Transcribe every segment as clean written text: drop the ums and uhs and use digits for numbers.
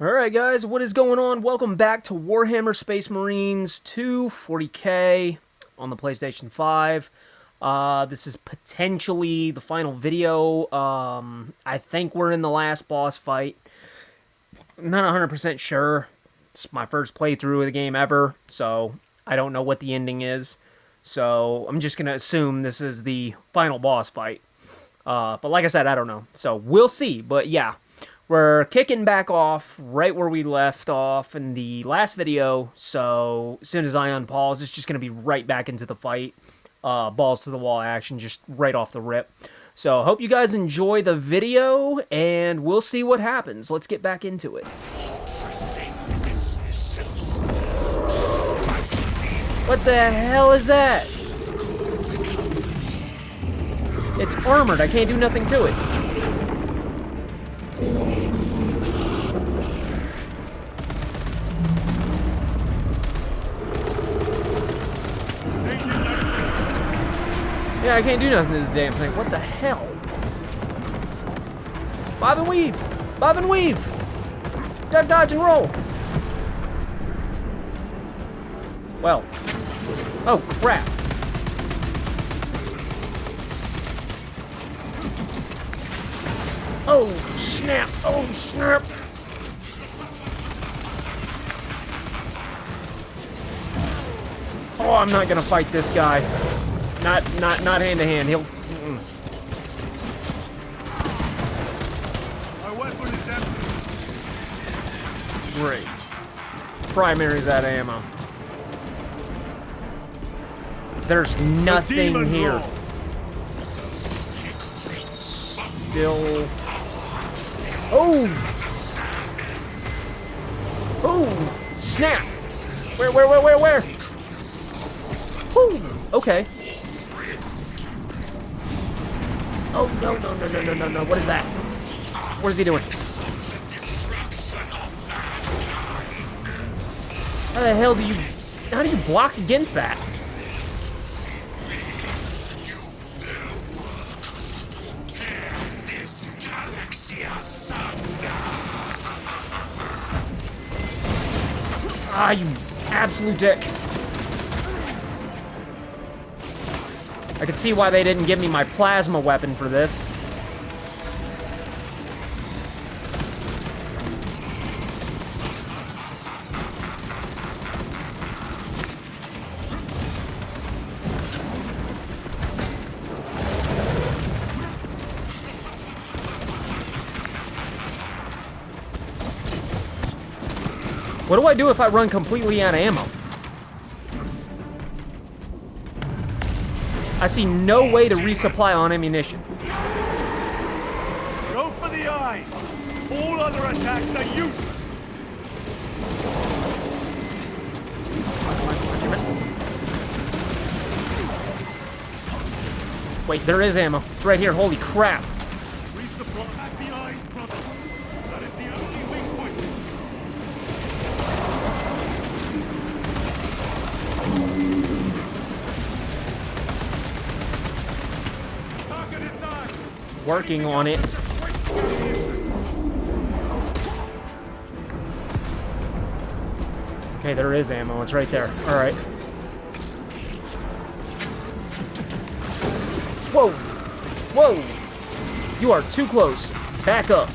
Alright guys, what is going on? Welcome back to Warhammer Space Marines 2 40K on the PlayStation 5. This is potentially the final video. I think we're in the last boss fight. I'm not 100% sure. It's my first playthrough of the game ever, so I don't know what the ending is. So I'm just going to assume this is the final boss fight. But like I said, I don't know. So we'll see, but yeah. We're kicking back off right where we left off in the last video, so as soon as I unpause, it's just going to be right back into the fight. Balls to the wall action, just right off the rip. So, hope you guys enjoy the video, and we'll see what happens. Let's get back into it. What the hell is that? It's armored, I can't do nothing to it. Yeah, I can't do nothing to this damn thing. What the hell? Bob and weave! Bob and weave! Duck, dodge, and roll! Well. Oh, crap. Oh, snap! Oh, snap! Oh, I'm not gonna fight this guy. Not hand to hand. He'll. Our weapon is empty. Great. Primary's out of ammo. There's nothing here. Still. Oh! Oh! Snap! Where? Woo! Okay. Oh, no. What is that? What is he doing? How the hell do you... How do you block against that? Ah, you absolute dick. I can see why they didn't give me my plasma weapon for this. What do I do if I run completely out of ammo? I see no way to resupply on ammunition. Go for the eyes. All other attacks are useless. Wait, there is ammo. It's right here. Holy crap. Resupply at the eyes, brother. That is the only weak point. Target its eyes. Working on it. Okay, there is ammo. It's right there. Alright. Whoa! Whoa! You are too close. Back up.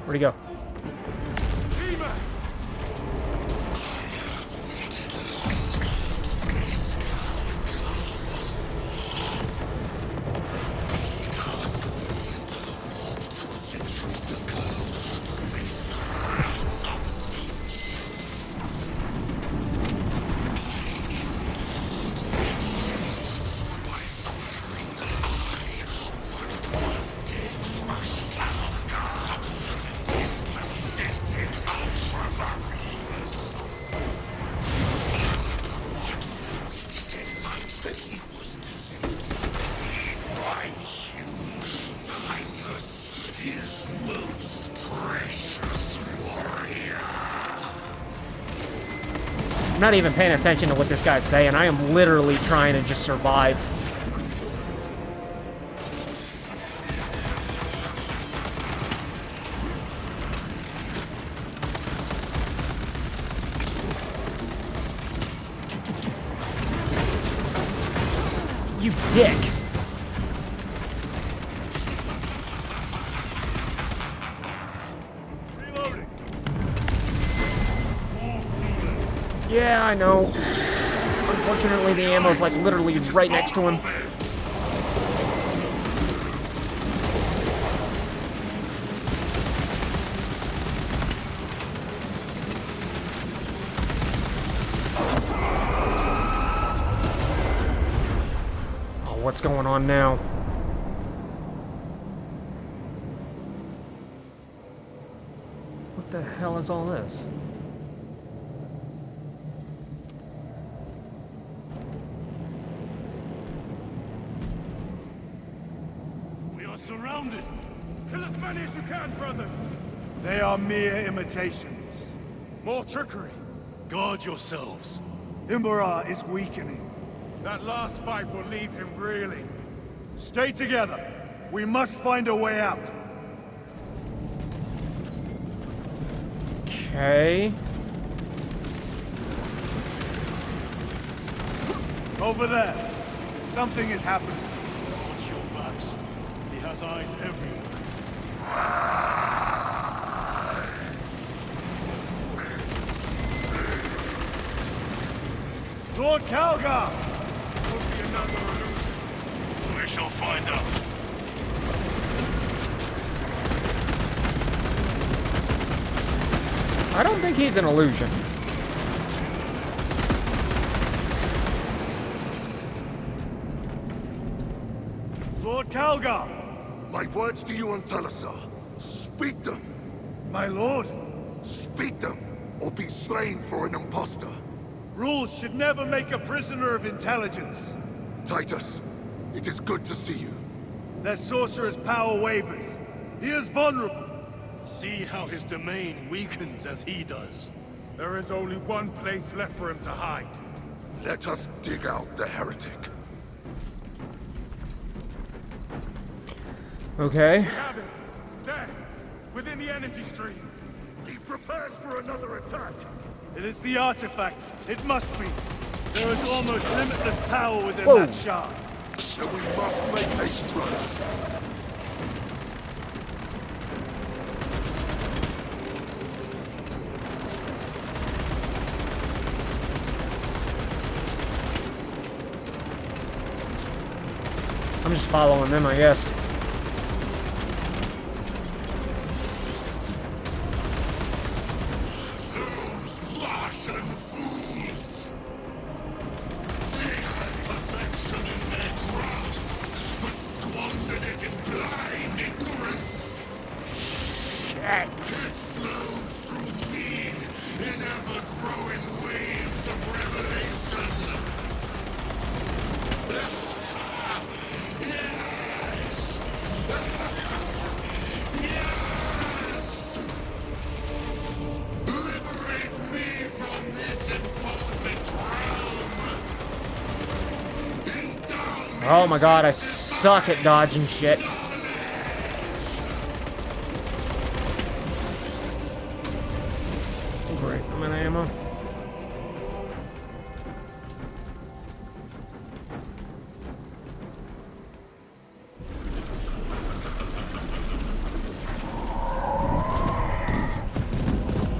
Where'd he go? Titus, his most precious warrior. I'm not even paying attention to what this guy's saying. I am literally trying to just survive. You dick. Reloading. Yeah, I know. Unfortunately, the ammo's like literally right next to him. Oh, what's going on now? What the hell is all this? We are surrounded. Kill as many as you can, brothers. They are mere imitations. More trickery. Guard yourselves. Imbara is weakening. That last fight will leave him reeling. Stay together. We must find a way out. Okay. Over there. Something is happening. Watch your backs. He has eyes everywhere. Lord Calgar! Could be another illusion. We shall find out. I don't think he's an illusion. Lord Calgar! My words to you on Talassa. Speak them. My lord! Speak them, or be slain for an impostor. Rules should never make a prisoner of intelligence. Titus, it is good to see you. Their sorcerer's power wavers. He is vulnerable. See how his domain weakens as he does. There is only one place left for him to hide. Let us dig out the heretic. Okay. Have him. There. Within the energy stream. He prepares for another attack. It is the artifact. It must be. There is almost limitless power within Whoa. that shard. So we must make haste, brothers. I'm just following them, I guess. Oh my god, I suck at dodging shit. Great, I'm out of ammo.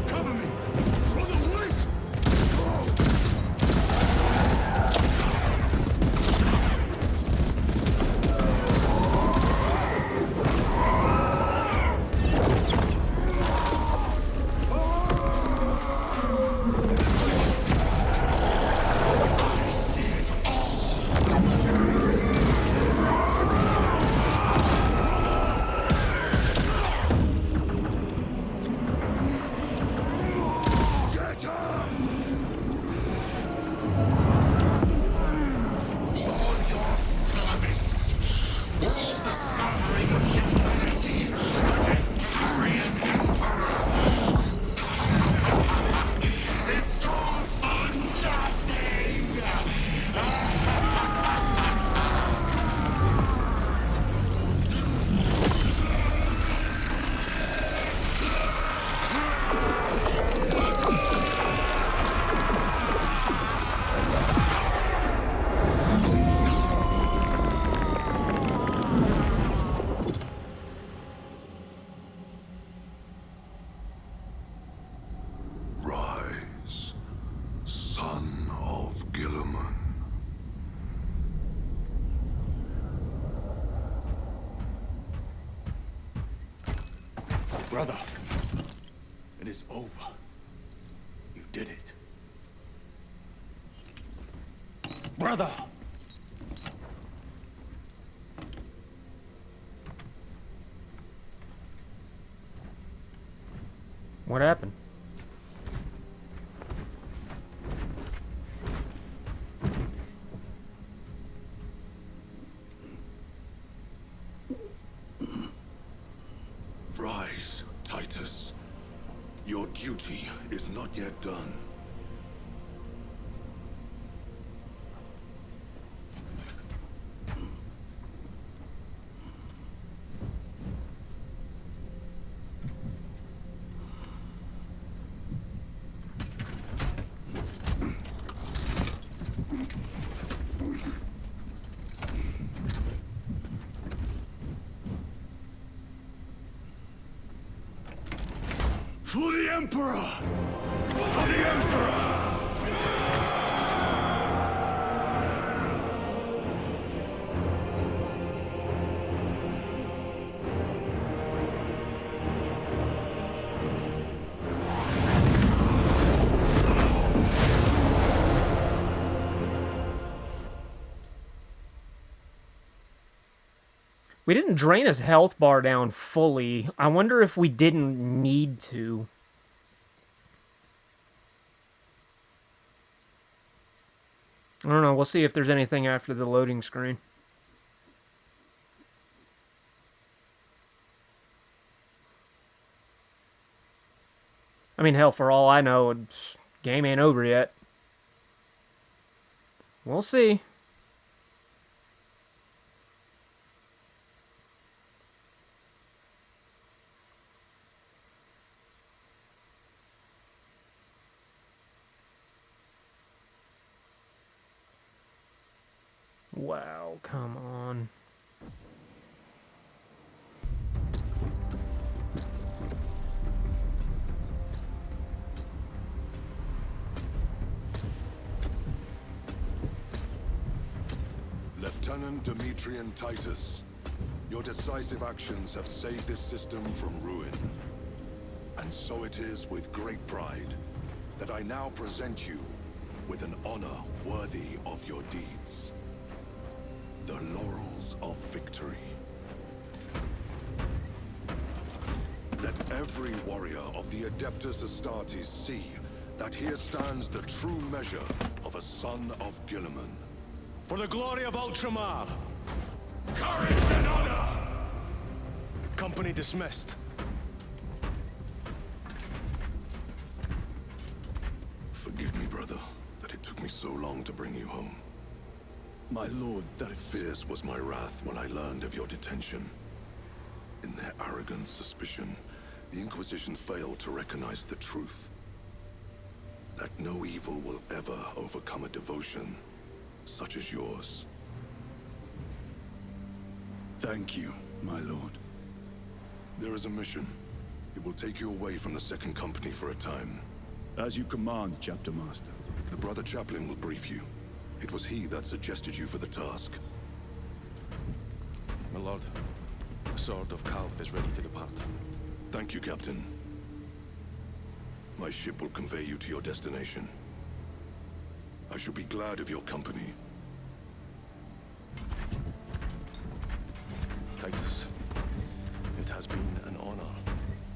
Cover me. Brother, wait. Brother, it is over. You did it. Brother! What happened? Rise, Titus. Your duty is not yet done. For the Emperor! For the Emperor! We didn't drain his health bar down fully. I wonder if we didn't need to. I don't know. We'll see if there's anything after the loading screen. I mean, hell, for all I know, game ain't over yet. We'll see. Wow, come on. Lieutenant Demetrian Titus, your decisive actions have saved this system from ruin. And so it is with great pride that I now present you with an honor worthy of your deeds. The laurels of victory. Let every warrior of the Adeptus Astartes see that here stands the true measure of a son of Guilliman. For the glory of Ultramar! Courage and honor! Company dismissed. Forgive me, brother, that it took me so long to bring you home. My lord, that is... Fierce was my wrath when I learned of your detention. In their arrogant suspicion, the Inquisition failed to recognize the truth. That no evil will ever overcome a devotion such as yours. Thank you, my lord. There is a mission. It will take you away from the Second Company for a time. As you command, Chapter Master. The Brother Chaplain will brief you. It was he that suggested you for the task. My lord, the Sword of Calth is ready to depart. Thank you, Captain. My ship will convey you to your destination. I shall be glad of your company. Titus, it has been an honor.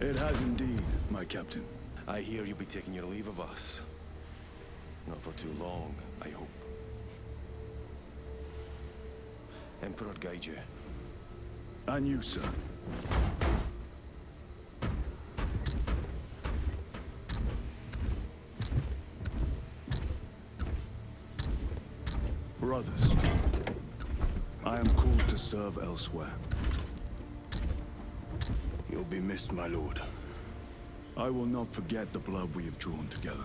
It has indeed, my captain. I hear you'll be taking your leave of us. Not for too long, I hope. Emperor guide you. And you, sir. Brothers, I am called to serve elsewhere. You'll be missed, my lord. I will not forget the blood we have drawn together.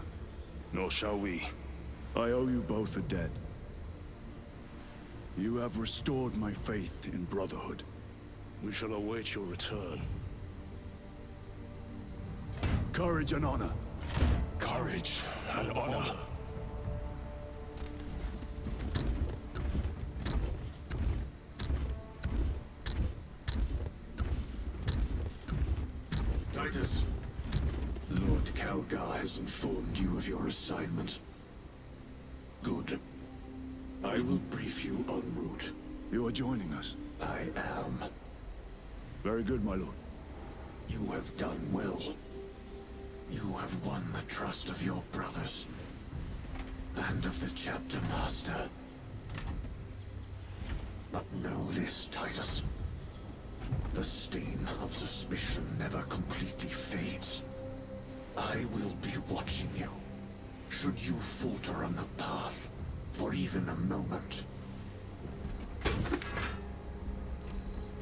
Nor shall we. I owe you both a debt. You have restored my faith in brotherhood. We shall await your return. Courage and honor. Courage and honor. Titus, Lord Calgar has informed you of your assignment. Good. I will brief you en route. You are joining us. I am. Very good, my lord. You have done well. You have won the trust of your brothers. And of the chapter master. But know this, Titus. The stain of suspicion never completely fades. I will be watching you. Should you falter on the path for even a moment.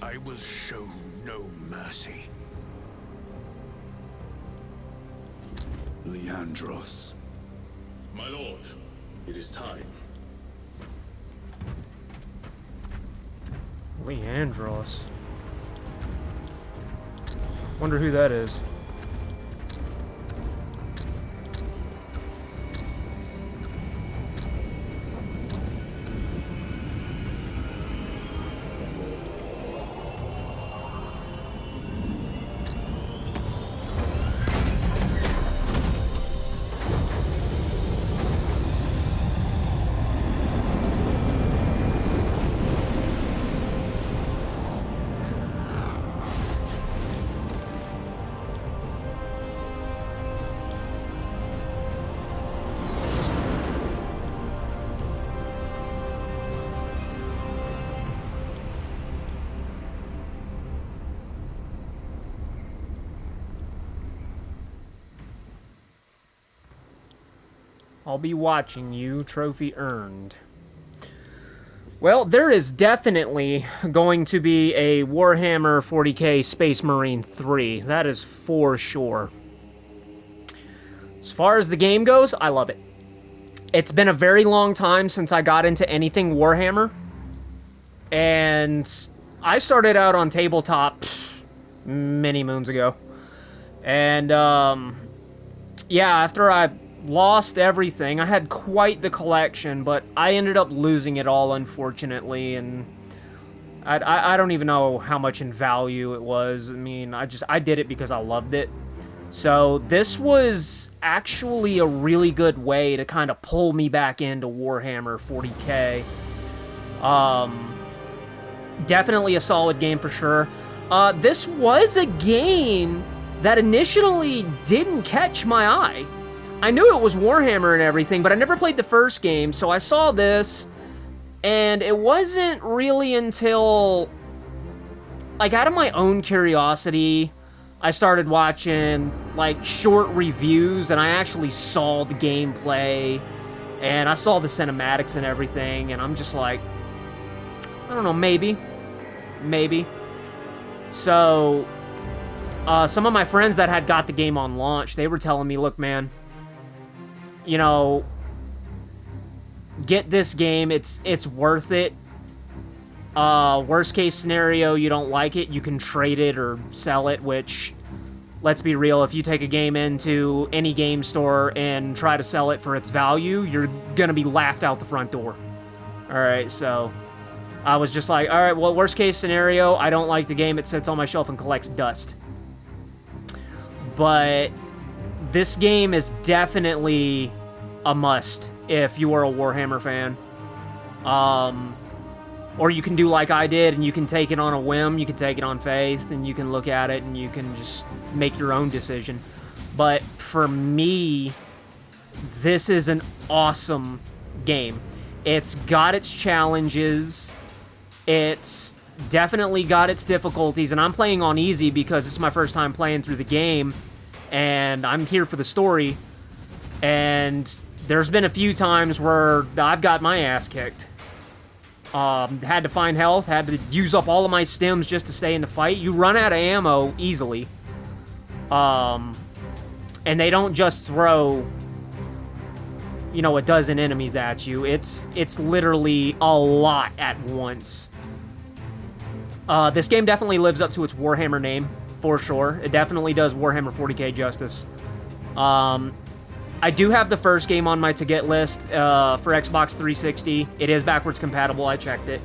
I will show no mercy. Leandros. My lord, it is time. Leandros. Wonder who that is. I'll be watching you, trophy earned. Well, there is definitely going to be a Warhammer 40k Space Marine 3. That is for sure. As far as the game goes, I love it. It's been a very long time since I got into anything Warhammer. And I started out on tabletop many moons ago. And, yeah, after I lost everything. I had quite the collection, but I ended up losing it all, unfortunately, and I don't even know how much in value it was. I mean, I did it because I loved it. So this was actually a really good way to kind of pull me back into Warhammer 40k. Definitely a solid game for sure. This was a game that initially didn't catch my eye. I knew it was Warhammer and everything, but I never played the first game, so I saw this, and it wasn't really until, like, out of my own curiosity, I started watching, like, short reviews, and I actually saw the gameplay, and I saw the cinematics and everything, and I'm just like, I don't know, maybe. So, some of my friends that had got the game on launch, they were telling me, look, man, you know, get this game, it's worth it. Worst case scenario, you don't like it, you can trade it or sell it, which, let's be real, if you take a game into any game store and try to sell it for its value, you're gonna be laughed out the front door. Alright, so I was just like, alright, well, worst case scenario, I don't like the game, it sits on my shelf and collects dust. But this game is definitely a must if you are a Warhammer fan. Or you can do like I did, and you can take it on a whim, you can take it on faith, and you can look at it, and you can just make your own decision. But for me, this is an awesome game. It's got its challenges, it's definitely got its difficulties, and I'm playing on easy because this is my first time playing through the game, and I'm here for the story, and there's been a few times where I've got my ass kicked. Had to find health, had to use up all of my stims just to stay in the fight. You run out of ammo easily. And they don't just throw, you know, a dozen enemies at you. It's literally a lot at once. This game definitely lives up to its Warhammer name, for sure. It definitely does Warhammer 40k justice. I do have the first game on my to-get list for Xbox 360. It is backwards compatible, I checked it.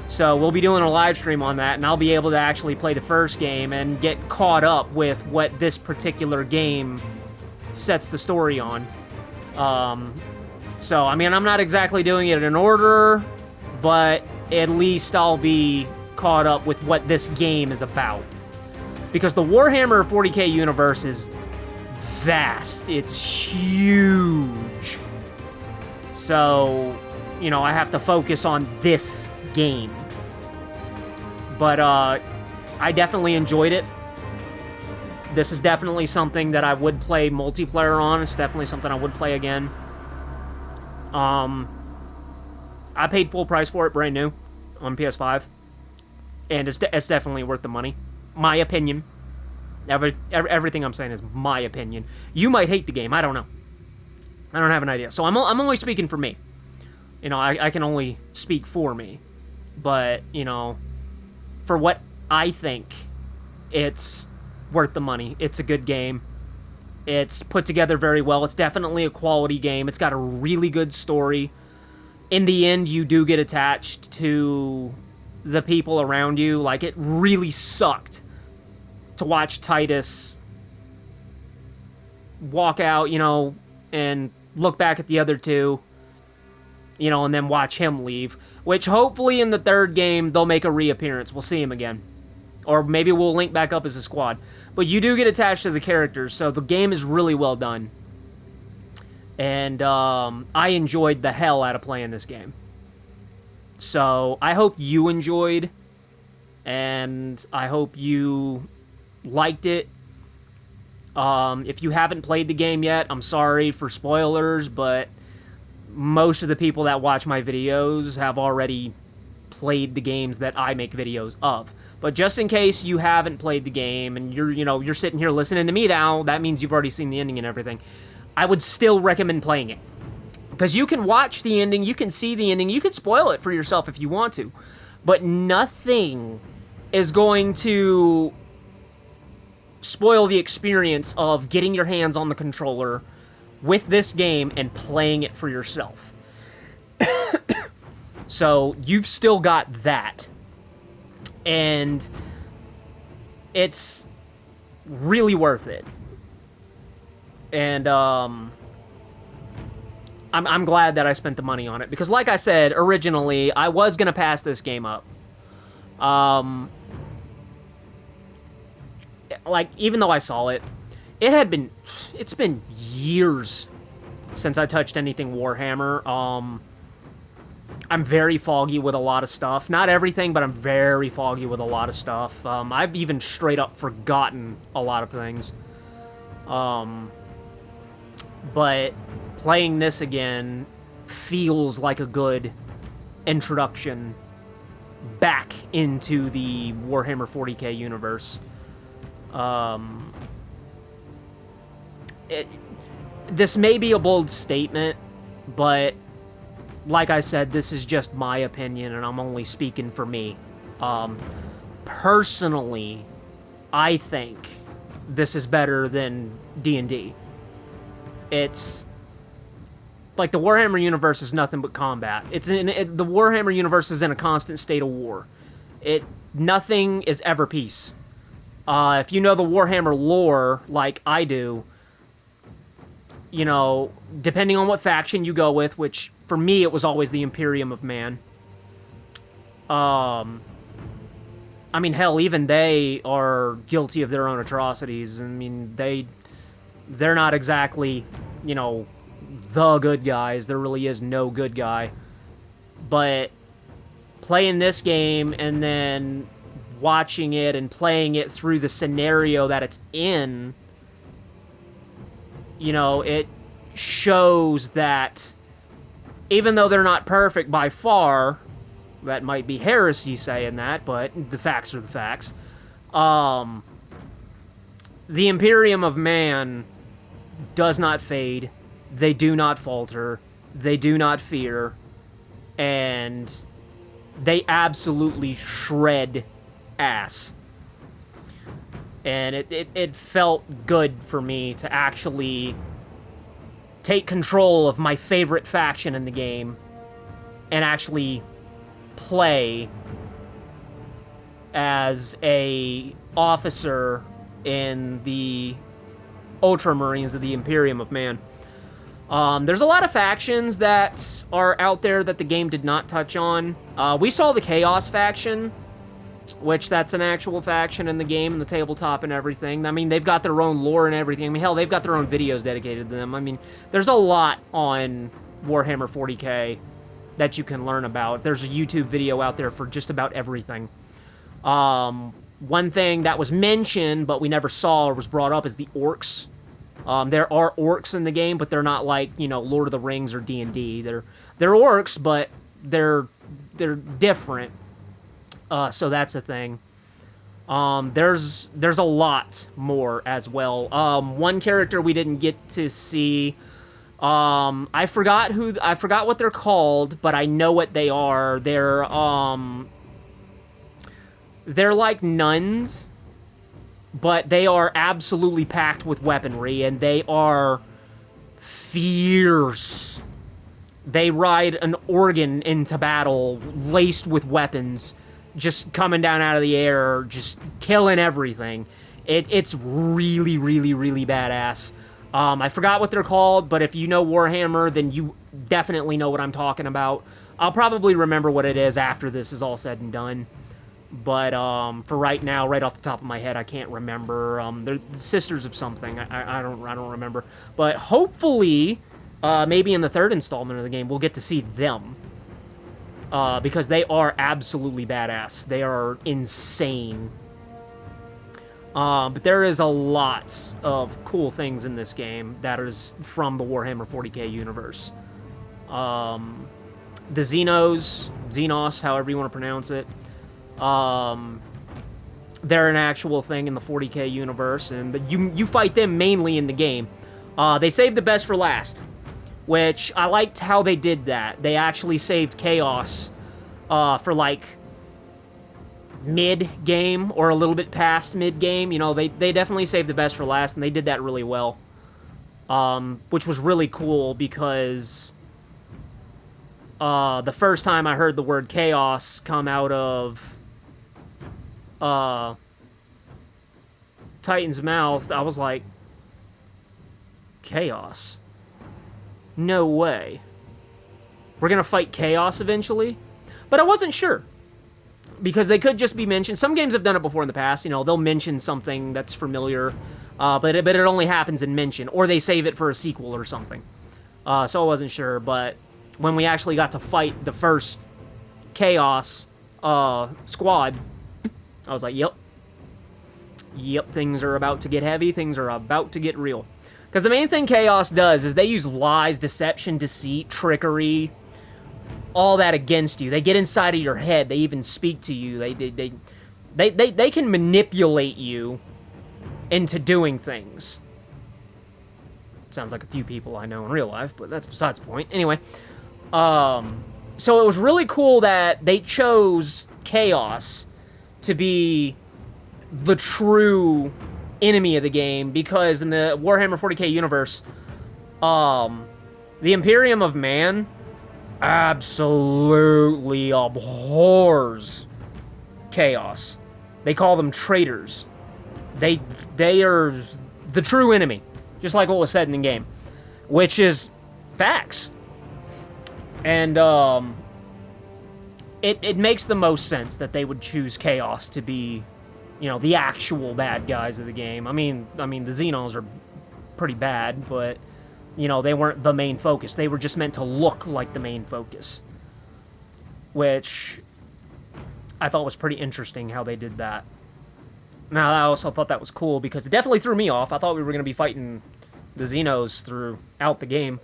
So we'll be doing a live stream on that, and I'll be able to actually play the first game and get caught up with what this particular game sets the story on. So, I mean, I'm not exactly doing it in order, but at least I'll be caught up with what this game is about. Because the Warhammer 40k universe is vast. It's huge. So, you know, I have to focus on this game. But, I definitely enjoyed it. This is definitely something that I would play multiplayer on. It's definitely something I would play again. I paid full price for it, brand new, on PS5. And it's definitely worth the money. My opinion. Everything I'm saying is my opinion. You might hate the game. I don't know. I don't have an idea. So I'm only speaking for me. You know, I can only speak for me. But, you know, for what I think, it's worth the money. It's a good game. It's put together very well. It's definitely a quality game. It's got a really good story. In the end, you do get attached to the people around you. Like, it really sucked to watch Titus walk out, you know, and look back at the other two, you know, and then watch him leave. Which, hopefully, in the third game, they'll make a reappearance. We'll see him again. Or maybe we'll link back up as a squad. But you do get attached to the characters, so the game is really well done. And I enjoyed the hell out of playing this game. So I hope you enjoyed, and I hope you liked it. If you haven't played the game yet, I'm sorry for spoilers, but most of the people that watch my videos have already played the games that I make videos of. But just in case you haven't played the game and you're sitting here listening to me now, that means you've already seen the ending and everything. I would still recommend playing it. Because you can watch the ending, you can see the ending, you can spoil it for yourself if you want to. But nothing is going to spoil the experience of getting your hands on the controller with this game and playing it for yourself. So, you've still got that. And it's really worth it. And, I'm glad that I spent the money on it. Because, like I said, originally, I was going to pass this game up. Like, even though I saw it, it's been years since I touched anything Warhammer. I'm very foggy with a lot of stuff. Not everything, but I'm very foggy with a lot of stuff. I've even straight up forgotten a lot of things. But playing this again feels like a good introduction back into the Warhammer 40k universe. This may be a bold statement, but like I said, this is just my opinion, and I'm only speaking for me. Personally, I think this is better than D&D. It's like the Warhammer universe is nothing but combat. The Warhammer universe is in a constant state of war. Nothing is ever peace. If you know the Warhammer lore, like I do, you know, depending on what faction you go with, which for me it was always the Imperium of Man. I mean, hell, even they are guilty of their own atrocities. I mean, they're not exactly, you know, the good guys. There really is no good guy. But playing this game and then watching it and playing it through the scenario that it's in, you know, it shows that even though they're not perfect by far, that might be heresy saying that, but the facts are the facts. The Imperium of Man does not fade. They do not falter. They do not fear. And they absolutely shred ass. And it felt good for me to actually take control of my favorite faction in the game and actually play as a officer in the Ultramarines of the Imperium of Man. There's a lot of factions that are out there that the game did not touch on. We saw the Chaos faction, which that's an actual faction in the game, and the tabletop and everything. I mean, they've got their own lore and everything. I mean, hell, they've got their own videos dedicated to them. I mean, there's a lot on Warhammer 40k that you can learn about. There's a YouTube video out there for just about everything. One thing that was mentioned, but we never saw or was brought up, is the orcs. There are orcs in the game, but they're not like, you know, Lord of the Rings or D&D. They're orcs, but they're different. So that's a thing. There's a lot more as well. One character we didn't get to see. I forgot what they're called, but I know what they are. They're like nuns, but they are absolutely packed with weaponry, and they are fierce. They ride an organ into battle, laced with weapons, just coming down out of the air, just killing everything. It's really, really, really badass. I forgot what they're called, but if you know Warhammer, then you definitely know what I'm talking about. I'll probably remember what it is after this is all said and done. But for right now, right off the top of my head, I can't remember. They're the sisters of something. I don't remember. But hopefully, maybe in the third installment of the game, we'll get to see them. Because they are absolutely badass. They are insane. But there is a lot of cool things in this game that is from the Warhammer 40k universe. The Xenos, however you want to pronounce it. They're an actual thing in the 40k universe, and you fight them mainly in the game. They saved the best for last, which I liked how they did that. They actually saved Chaos for like mid-game or a little bit past mid-game. You know, they definitely saved the best for last, and they did that really well. Which was really cool because the first time I heard the word Chaos come out of Titan's mouth, I was like, Chaos? No way. We're gonna fight Chaos eventually? But I wasn't sure. Because they could just be mentioned. Some games have done it before in the past. You know, they'll mention something that's familiar, but it only happens in mention. Or they save it for a sequel or something. So I wasn't sure, but when we actually got to fight the first Chaos squad, I was like, yep. Yep, things are about to get heavy. Things are about to get real. Because the main thing Chaos does is they use lies, deception, deceit, trickery, all that against you. They get inside of your head. They even speak to you. They can manipulate you into doing things. Sounds like a few people I know in real life, but that's besides the point. Anyway, so it was really cool that they chose Chaos to be the true enemy of the game, because in the Warhammer 40k universe, the Imperium of Man absolutely abhors Chaos. They call them traitors. They are the true enemy, just like what was said in the game, which is facts. And it makes the most sense that they would choose Chaos to be, you know, the actual bad guys of the game. I mean the Xenos are pretty bad, but you know, they weren't the main focus. They were just meant to look like the main focus, which I thought was pretty interesting how they did that. Now, I also thought that was cool because it definitely threw me off. I thought we were going to be fighting the Xenos throughout the game.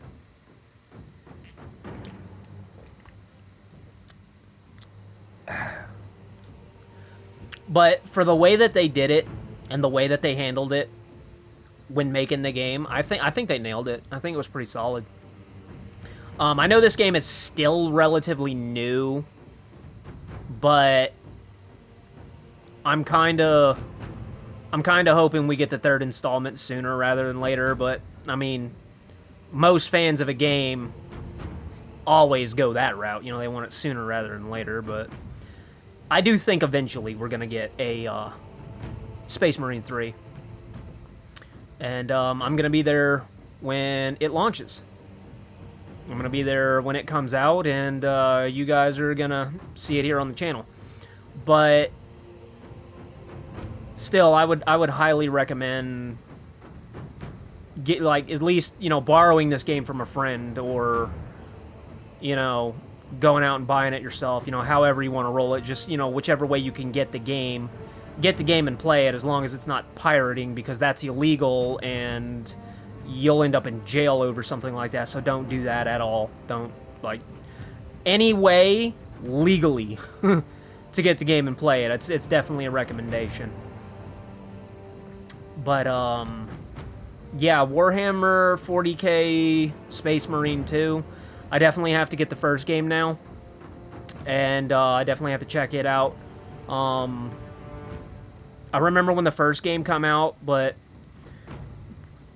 But for the way that they did it and the way that they handled it when making the game, I think they nailed it. I think it was pretty solid. I know this game is still relatively new, but I'm kind of hoping we get the third installment sooner rather than later. But I mean, most fans of a game always go that route. You know, they want it sooner rather than later, but I do think eventually we're going to get a Space Marine 3. And I'm going to be there when it launches. I'm going to be there when it comes out, and you guys are going to see it here on the channel. But still, I would highly recommend at least, you know, borrowing this game from a friend, or, you know, going out and buying it yourself, you know, however you want to roll it. Just, you know, whichever way you can get the game and play it, as long as it's not pirating, because that's illegal and you'll end up in jail over something like that. So don't do that at all. Don't, like, any way legally to get the game and play it. It's definitely a recommendation. But yeah, Warhammer 40k Space Marine 2. I definitely have to get the first game now, and I definitely have to check it out. I remember when the first game came out, but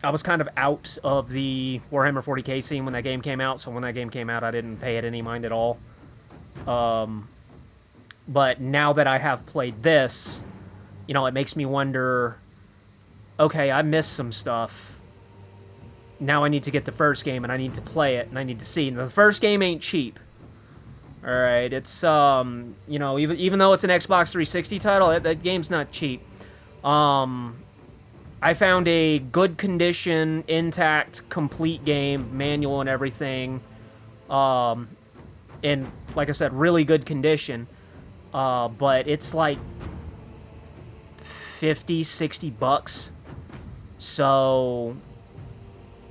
I was kind of out of the Warhammer 40k scene when that game came out, so when that game came out, I didn't pay it any mind at all. But now that I have played this, you know, it makes me wonder, okay, I missed some stuff. Now I need to get the first game, and I need to play it, and I need to see. And the first game ain't cheap. Alright, it's, you know, even though it's an Xbox 360 title, that game's not cheap. I found a good condition, intact, complete game, manual and everything, in, like I said, really good condition, but it's like 50, 60 bucks, so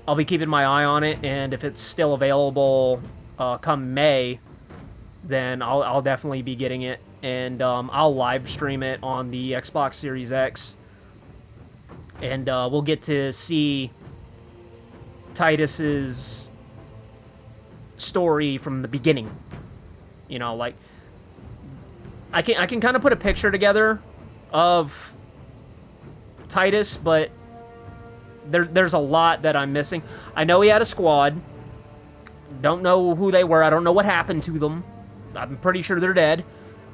I'll be keeping my eye on it, and if it's still available come May, then I'll definitely be getting it, and I'll live stream it on the Xbox Series X, and we'll get to see Titus's story from the beginning. You know, like, I can kind of put a picture together of Titus, but there's a lot that I'm missing. I know he had a squad. Don't know who they were. I don't know what happened to them. I'm pretty sure they're dead,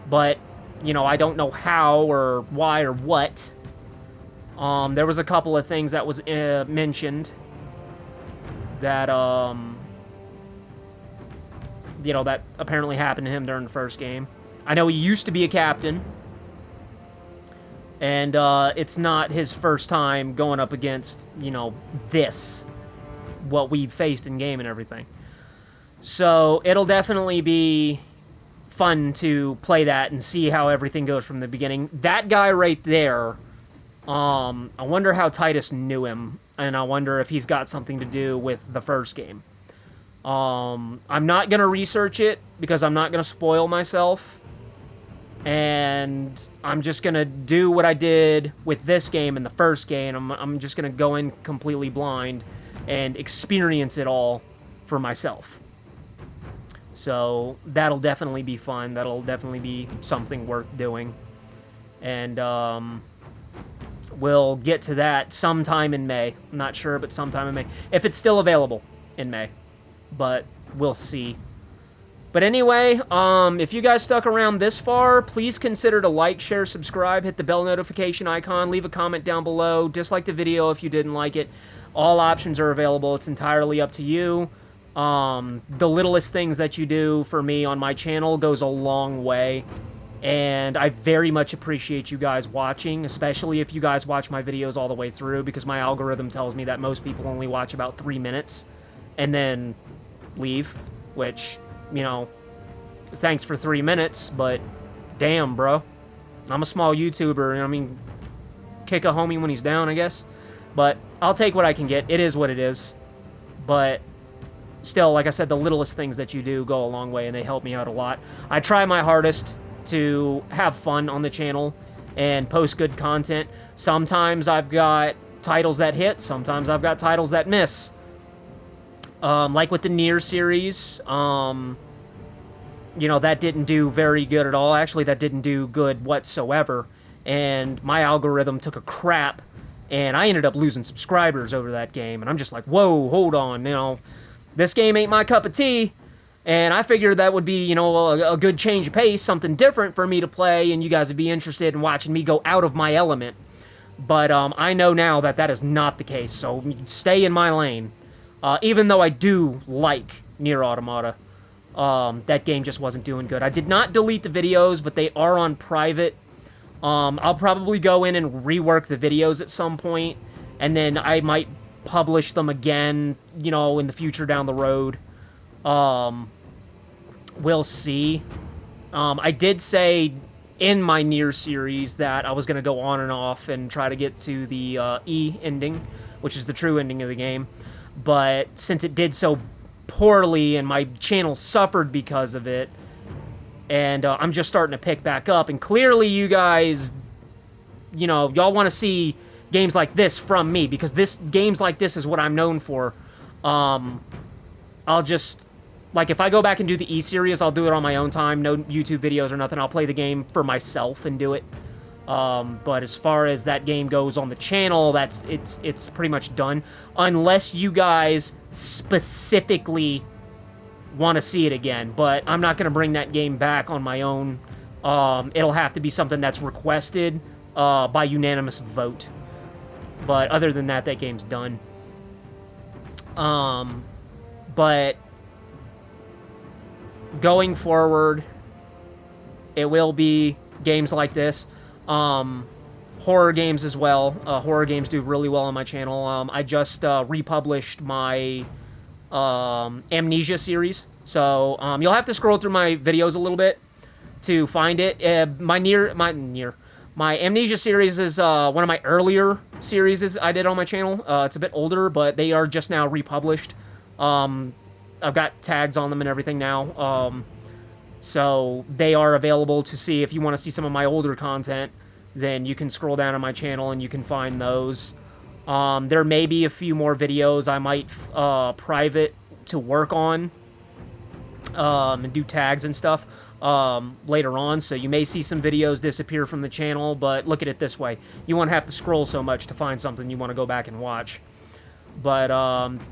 but, you know, I don't know how or why or what. There was a couple of things that was mentioned that, you know, that apparently happened to him during the first game. I know he used to be a captain, and it's not his first time going up against, you know, what we faced in game and everything. So it'll definitely be fun to play that and see how everything goes from the beginning. That guy right there, I wonder how Titus knew him, and I wonder if he's got something to do with the first game. I'm not going to research it, because I'm not going to spoil myself, and I'm just going to do what I did with this game and the first game. I'm just going to go in completely blind and experience it all for myself. So that'll definitely be fun. That'll definitely be something worth doing. And we'll get to that sometime in May. I'm not sure, but sometime in May. If it's still available in May. But we'll see. But anyway, if you guys stuck around this far, please consider to like, share, subscribe, hit the bell notification icon, leave a comment down below, dislike the video if you didn't like it. All options are available. It's entirely up to you. The littlest things that you do for me on my channel goes a long way, and I very much appreciate you guys watching, especially if you guys watch my videos all the way through, because my algorithm tells me that most people only watch about 3 minutes and then leave, which, you know, thanks for 3 minutes, but damn, bro. I'm a small YouTuber, I mean, kick a homie when he's down, I guess, but I'll take what I can get. It is what it is, but still, like I said, the littlest things that you do go a long way, and they help me out a lot. I try my hardest to have fun on the channel and post good content. Sometimes I've got titles that hit, sometimes I've got titles that miss. Like with the Nier series, you know, that didn't do very good at all. Actually, that didn't do good whatsoever, and my algorithm took a crap, and I ended up losing subscribers over that game, and I'm just like, whoa, hold on, you know, this game ain't my cup of tea, And I figured that would be, you know, a good change of pace, something different for me to play, and you guys would be interested in watching me go out of my element. But I know now that that is not the case, so stay in my lane. Even though I do like Nier Automata, that game just wasn't doing good. I did not delete the videos, but they are on private. I'll probably go in and rework the videos at some point, and then I might publish them again, you know, in the future down the road. We'll see. I did say in my Nier series that I was going to go on and off and try to get to the E ending, which is the true ending of the game. But since it did so poorly and my channel suffered because of it, and I'm just starting to pick back up, and clearly you guys, you know, y'all want to see games like this from me, because games like this is what I'm known for. I'll just, like, if I go back and do the E-Series, I'll do it on my own time, no YouTube videos or nothing. I'll play the game for myself and do it. But as far as that game goes on the channel, it's pretty much done. Unless you guys specifically want to see it again. But I'm not going to bring that game back on my own. It'll have to be something that's requested by unanimous vote. But other than that, that game's done. But going forward, it will be games like this. Horror games as well. Horror games do really well on my channel. I just republished my Amnesia series. So you'll have to scroll through my videos a little bit to find it. My Amnesia series is one of my earlier series I did on my channel. It's a bit older, but they are just now republished. I've got tags on them and everything now. So they are available to see. If you want to see some of my older content, then you can scroll down on my channel and you can find those. There may be a few more videos I might private to work on and do tags and stuff later on. So you may see some videos disappear from the channel, but look at it this way. You won't have to scroll so much to find something you want to go back and watch. But,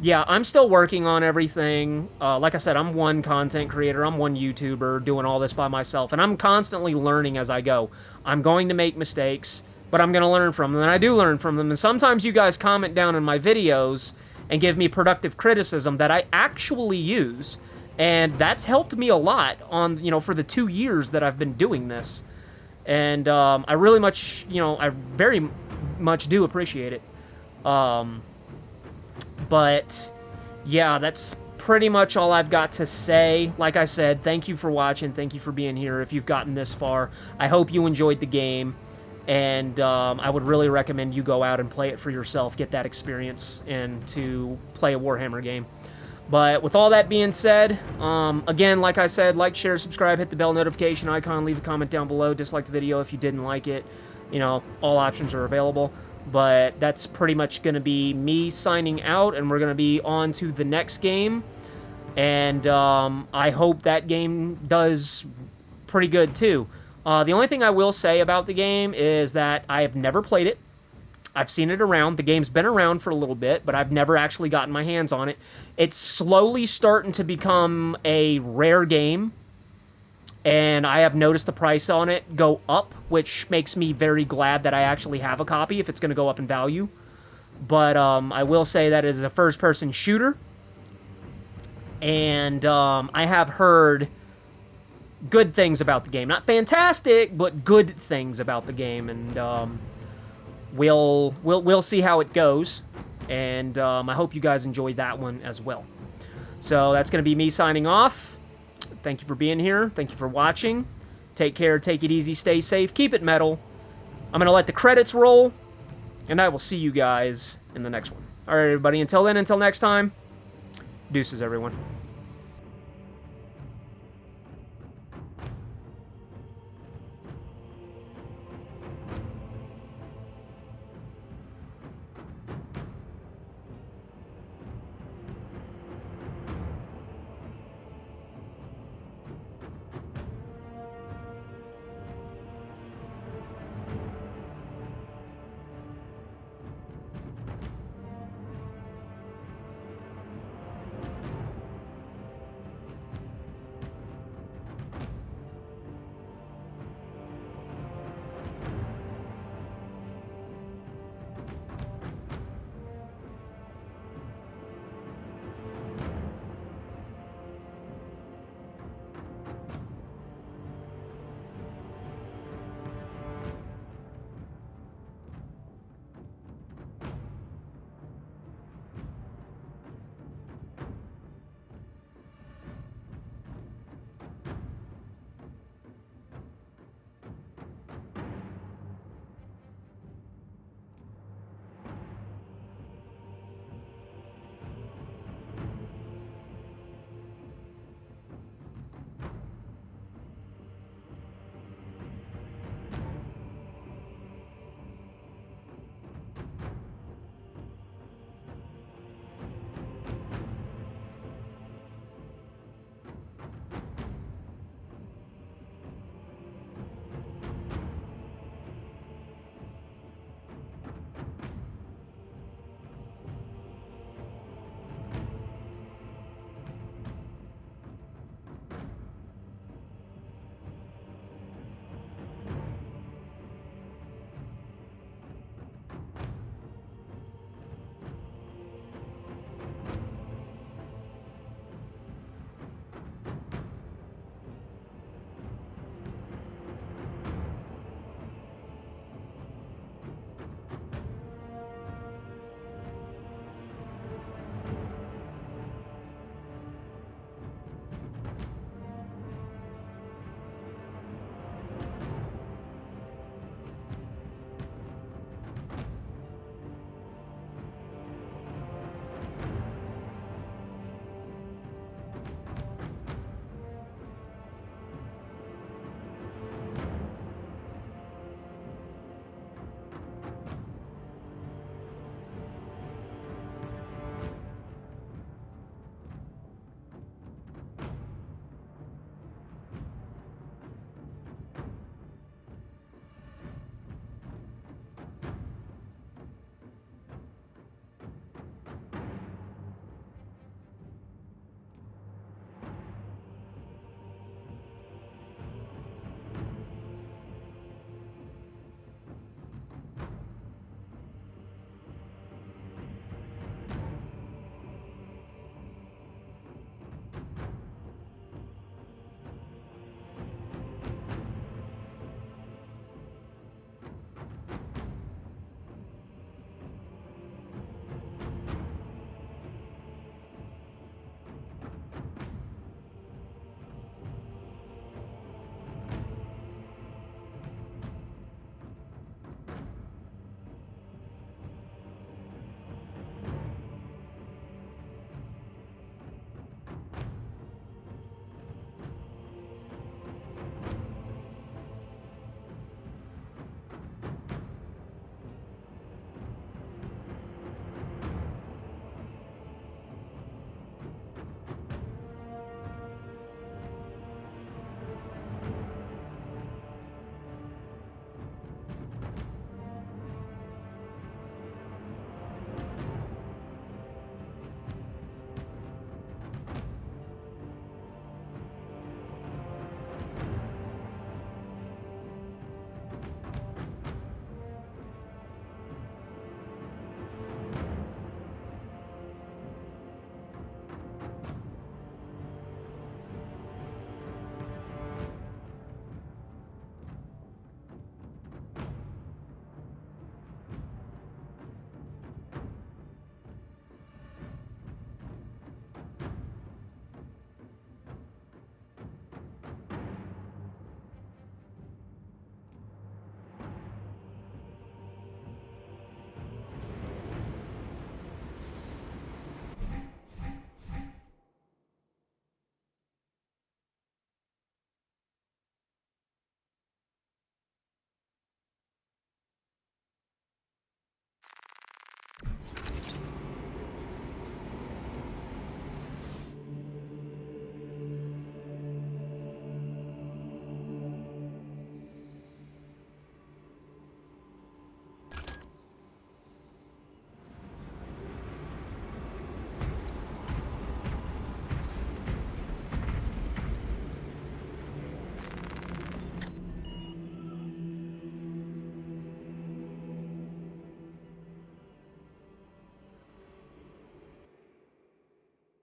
yeah, I'm still working on everything. Like I said, I'm one content creator. I'm one YouTuber doing all this by myself. And I'm constantly learning as I go. I'm going to make mistakes, but I'm going to learn from them. And I do learn from them. And sometimes you guys comment down in my videos and give me productive criticism that I actually use. And that's helped me a lot on, you know, for the 2 years that I've been doing this. And I really much, you know, I very much do appreciate it. But, yeah, that's pretty much all I've got to say. Like I said, thank you for watching. Thank you for being here if you've gotten this far. I hope you enjoyed the game. And I would really recommend you go out and play it for yourself. Get that experience and to play a Warhammer game. But with all that being said, again, like I said, like, share, subscribe, hit the bell notification icon, leave a comment down below, dislike the video if you didn't like it. You know, all options are available. But that's pretty much going to be me signing out, and we're going to be on to the next game. And I hope that game does pretty good, too. The only thing I will say about the game is that I have never played it. I've seen it around. The game's been around for a little bit, but I've never actually gotten my hands on it. It's slowly starting to become a rare game. And I have noticed the price on it go up, which makes me very glad that I actually have a copy if it's going to go up in value. But I will say that it is a first-person shooter. And I have heard good things about the game. Not fantastic, but good things about the game. And we'll see how it goes. And I hope you guys enjoyed that one as well. So that's going to be me signing off. Thank you for being here. Thank you for watching. Take care. Take it easy. Stay safe. Keep it metal. I'm going to let the credits roll. And I will see you guys in the next one. All right, everybody. Until then, until next time. Deuces, everyone.